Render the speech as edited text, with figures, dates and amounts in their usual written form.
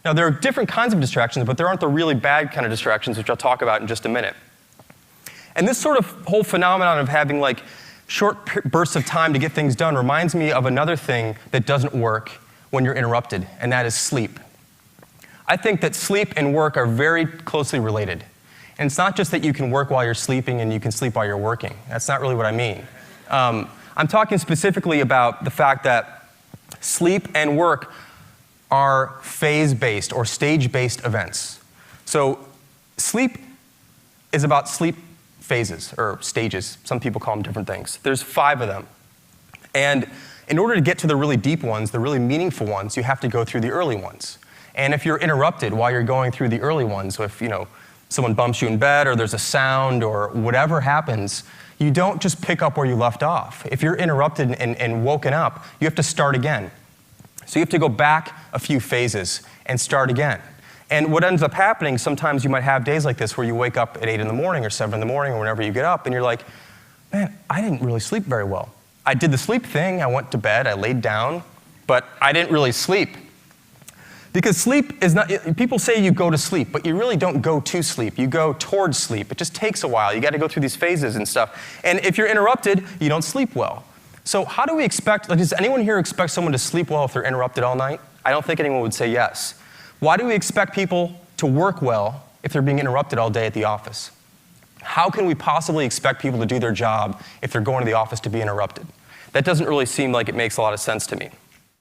Now, there are different kinds of distractions, but there aren't the really bad kind of distractions, which I'll talk about in just a minute. And this sort of whole phenomenon of having like short bursts of time to get things done reminds me of another thing that doesn't work when you're interrupted, and that is sleep. I think that sleep and work are very closely related. And it's not just that you can work while you're sleeping and you can sleep while you're working. That's not really what I mean. I'm talking specifically about the fact that sleep and work are phase-based or stage-based events. So sleep is about sleep phases or stages. Some people call them different things. There's 5 of them. And in order to get to the really deep ones, the really meaningful ones, you have to go through the early ones. And if you're interrupted while you're going through the early ones, so if someone bumps you in bed or there's a sound or whatever happens, you don't just pick up where you left off. If you're interrupted and woken up, you have to start again. So you have to go back a few phases and start again. And what ends up happening, sometimes you might have days like this where you wake up at 8 in the morning or 7 in the morning or whenever you get up and you're like, man, I didn't really sleep very well. I did the sleep thing, I went to bed, I laid down, but I didn't really sleep. Because sleep is not, people say you go to sleep, but you really don't go to sleep. You go towards sleep. It just takes a while. You got to go through these phases and stuff. And if you're interrupted, you don't sleep well. So how do we expect, does anyone here expect someone to sleep well if they're interrupted all night? I don't think anyone would say yes. Why do we expect people to work well if they're being interrupted all day at the office? How can we possibly expect people to do their job if they're going to the office to be interrupted? That doesn't really seem like it makes a lot of sense to me.